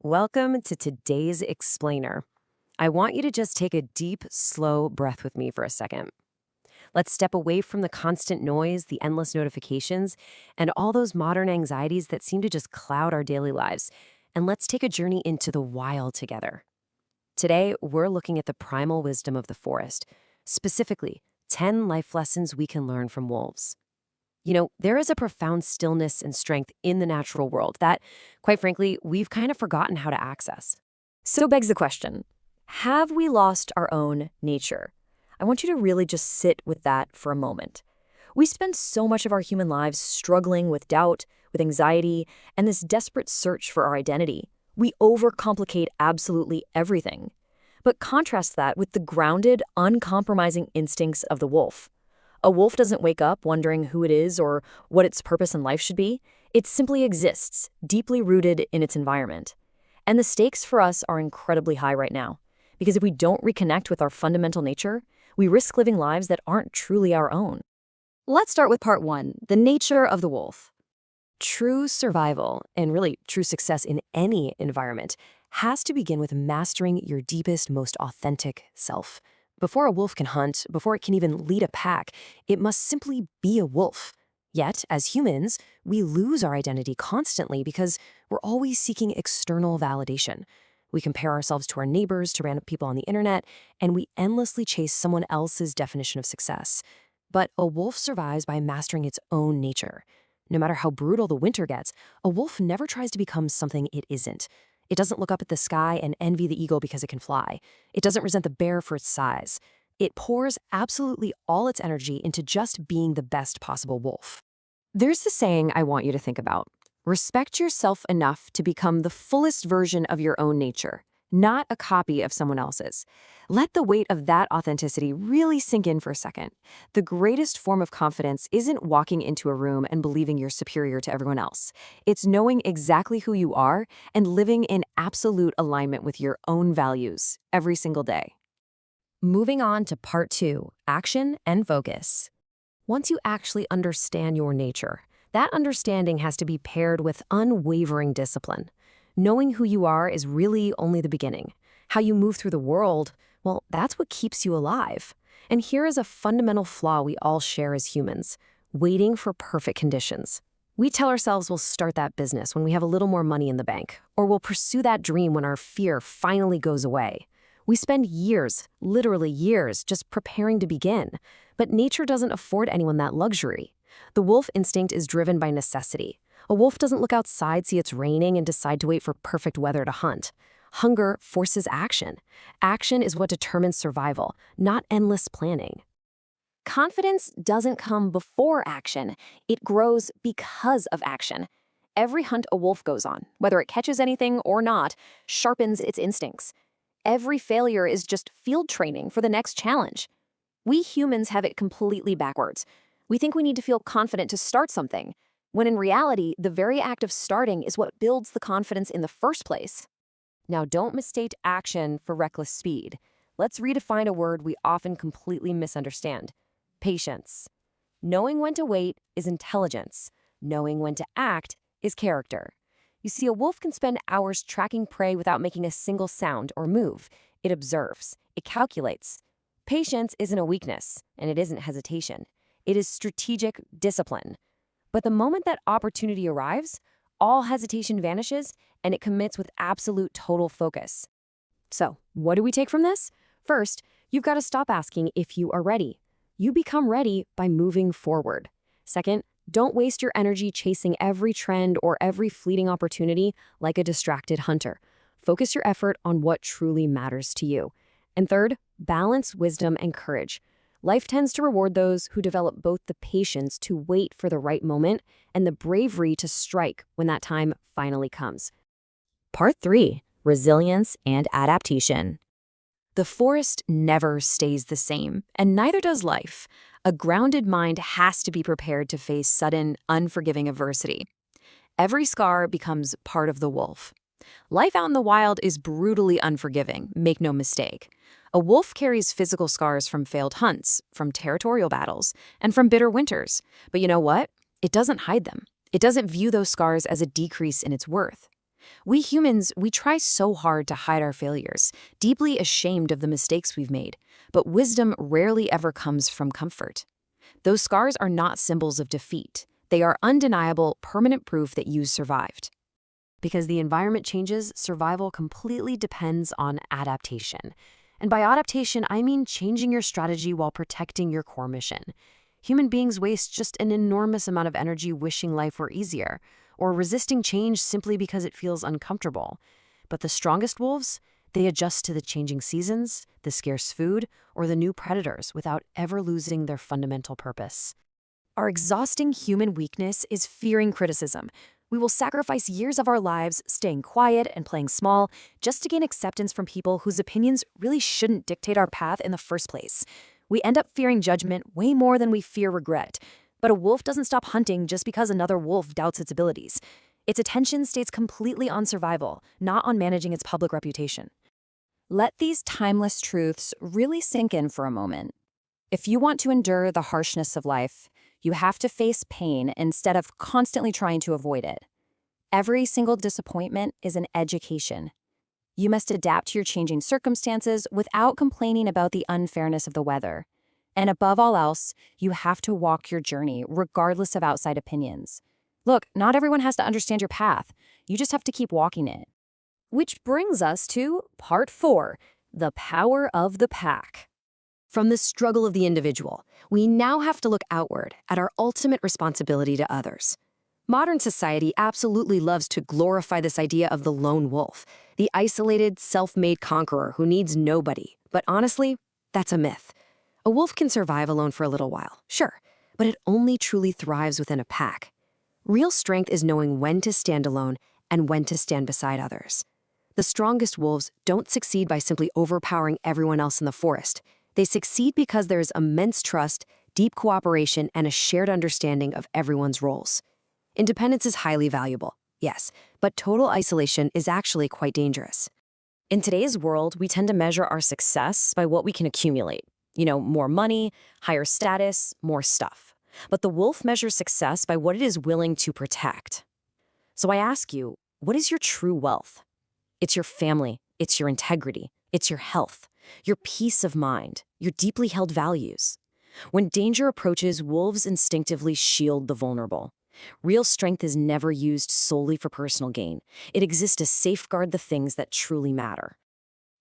Welcome to today's explainer. I want you to just take a deep, slow breath with me for a second. Let's step away from the constant noise, the endless notifications, and all those modern anxieties that seem to just cloud our daily lives. And let's take a journey into the wild together. Today, we're looking at the primal wisdom of the forest, specifically 10 life lessons we can learn from wolves. There is a profound stillness and strength in the natural world that, quite frankly, we've kind of forgotten how to access. So begs the question, have we lost our own nature? I want you to really just sit with that for a moment. We spend so much of our human lives struggling with doubt, with anxiety, and this desperate search for our identity. We overcomplicate absolutely everything. But contrast that with the grounded, uncompromising instincts of the wolf. A wolf doesn't wake up wondering who it is or what its purpose in life should be. It simply exists, deeply rooted in its environment. And the stakes for us are incredibly high right now, because if we don't reconnect with our fundamental nature, we risk living lives that aren't truly our own. Let's start with part one, the nature of the wolf. True survival, and really true success in any environment, has to begin with mastering your deepest, most authentic self. Before a wolf can hunt, before it can even lead a pack, it must simply be a wolf. Yet, as humans, we lose our identity constantly because we're always seeking external validation. We compare ourselves to our neighbors, to random people on the internet, and we endlessly chase someone else's definition of success. But a wolf survives by mastering its own nature. No matter how brutal the winter gets, a wolf never tries to become something it isn't. It doesn't look up at the sky and envy the eagle because it can fly. It doesn't resent the bear for its size. It pours absolutely all its energy into just being the best possible wolf. There's the saying I want you to think about. Respect yourself enough to become the fullest version of your own nature, not a copy of someone else's. Let the weight of that authenticity really sink in for a second. The greatest form of confidence isn't walking into a room and believing you're superior to everyone else. It's knowing exactly who you are and living in absolute alignment with your own values every single day. Moving on to part two, action and focus. Once you actually understand your nature, that understanding has to be paired with unwavering discipline. Knowing who you are is really only the beginning. How you move through the world, well, that's what keeps you alive. And here is a fundamental flaw we all share as humans: waiting for perfect conditions. We tell ourselves we'll start that business when we have a little more money in the bank, or we'll pursue that dream when our fear finally goes away. We spend years, literally years, just preparing to begin. But nature doesn't afford anyone that luxury. The wolf instinct is driven by necessity. A wolf doesn't look outside, see it's raining, and decide to wait for perfect weather to hunt. Hunger forces action. Action is what determines survival, not endless planning. Confidence doesn't come before action. It grows because of action. Every hunt a wolf goes on, whether it catches anything or not, sharpens its instincts. Every failure is just field training for the next challenge. We humans have it completely backwards. We think we need to feel confident to start something, when in reality, the very act of starting is what builds the confidence in the first place. Now, don't mistake action for reckless speed. Let's redefine a word we often completely misunderstand: patience. Knowing when to wait is intelligence. Knowing when to act is character. You see, a wolf can spend hours tracking prey without making a single sound or move. It observes. It calculates. Patience isn't a weakness, and it isn't hesitation. It is strategic discipline. But the moment that opportunity arrives, all hesitation vanishes, and it commits with absolute total focus. So, what do we take from this? First, you've got to stop asking if you are ready. You become ready by moving forward. Second, don't waste your energy chasing every trend or every fleeting opportunity like a distracted hunter. Focus your effort on what truly matters to you. And third, balance wisdom and courage. Life tends to reward those who develop both the patience to wait for the right moment and the bravery to strike when that time finally comes. Part 3, resilience and adaptation. The forest never stays the same, and neither does life. A grounded mind has to be prepared to face sudden, unforgiving adversity. Every scar becomes part of the wolf. Life out in the wild is brutally unforgiving, make no mistake. A wolf carries physical scars from failed hunts, from territorial battles, and from bitter winters. But you know what? It doesn't hide them. It doesn't view those scars as a decrease in its worth. We humans, we try so hard to hide our failures, deeply ashamed of the mistakes we've made. But wisdom rarely ever comes from comfort. Those scars are not symbols of defeat. They are undeniable, permanent proof that you survived. Because the environment changes, survival completely depends on adaptation. And by adaptation, I mean changing your strategy while protecting your core mission. Human beings waste just an enormous amount of energy wishing life were easier, or resisting change simply because it feels uncomfortable. But the strongest wolves, they adjust to the changing seasons, the scarce food, or the new predators without ever losing their fundamental purpose. Our exhausting human weakness is fearing criticism. We will sacrifice years of our lives staying quiet and playing small just to gain acceptance from people whose opinions really shouldn't dictate our path in the first place. We end up fearing judgment way more than we fear regret. But a wolf doesn't stop hunting just because another wolf doubts its abilities. Its attention stays completely on survival, not on managing its public reputation. Let these timeless truths really sink in for a moment. If you want to endure the harshness of life, you have to face pain instead of constantly trying to avoid it. Every single disappointment is an education. You must adapt to your changing circumstances without complaining about the unfairness of the weather. And above all else, you have to walk your journey regardless of outside opinions. Look, not everyone has to understand your path. You just have to keep walking it. Which brings us to Part 4, the power of the pack. From the struggle of the individual, we now have to look outward at our ultimate responsibility to others. Modern society absolutely loves to glorify this idea of the lone wolf, the isolated, self-made conqueror who needs nobody. But honestly, that's a myth. A wolf can survive alone for a little while, sure, but it only truly thrives within a pack. Real strength is knowing when to stand alone and when to stand beside others. The strongest wolves don't succeed by simply overpowering everyone else in the forest. They succeed because there is immense trust, deep cooperation, and a shared understanding of everyone's roles. Independence is highly valuable, yes, but total isolation is actually quite dangerous. In today's world, we tend to measure our success by what we can accumulate. More money, higher status, more stuff. But the wolf measures success by what it is willing to protect. So I ask you, what is your true wealth? It's your family, it's your integrity, it's your health, your peace of mind, your deeply held values. When danger approaches, wolves instinctively shield the vulnerable. Real strength is never used solely for personal gain. It exists to safeguard the things that truly matter.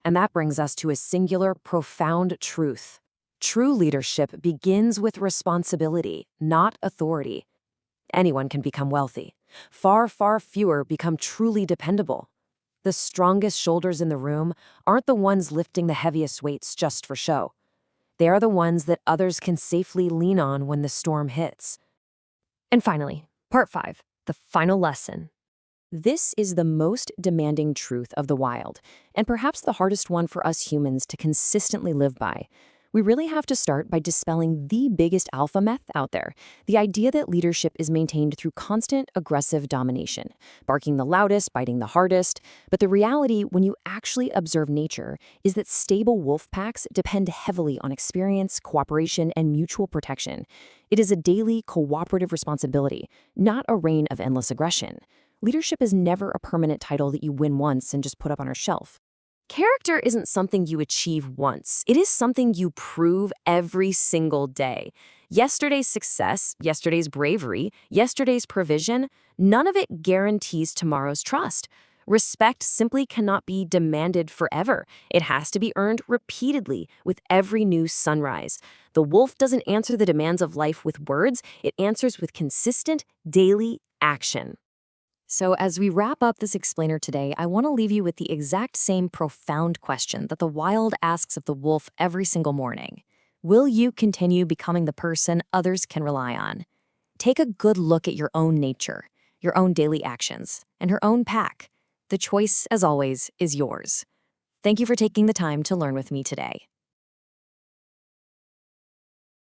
And that brings us to a singular, profound truth. True leadership begins with responsibility, not authority. Anyone can become wealthy. Far, far fewer become truly dependable. The strongest shoulders in the room aren't the ones lifting the heaviest weights just for show. They are the ones that others can safely lean on when the storm hits. And finally, Part 5, the final lesson. This is the most demanding truth of the wild, and perhaps the hardest one for us humans to consistently live by. We really have to start by dispelling the biggest alpha myth out there, the idea that leadership is maintained through constant, aggressive domination, barking the loudest, biting the hardest. But the reality, when you actually observe nature, is that stable wolf packs depend heavily on experience, cooperation, and mutual protection. It is a daily, cooperative responsibility, not a reign of endless aggression. Leadership is never a permanent title that you win once and just put up on a shelf. Character isn't something you achieve once. It is something you prove every single day. Yesterday's success, yesterday's bravery, yesterday's provision, none of it guarantees tomorrow's trust. Respect simply cannot be demanded forever. It has to be earned repeatedly with every new sunrise. The wolf doesn't answer the demands of life with words. It answers with consistent, daily action. So as we wrap up this explainer today, I want to leave you with the exact same profound question that the wild asks of the wolf every single morning. Will you continue becoming the person others can rely on? Take a good look at your own nature, your own daily actions, and your own pack. The choice, as always, is yours. Thank you for taking the time to learn with me today.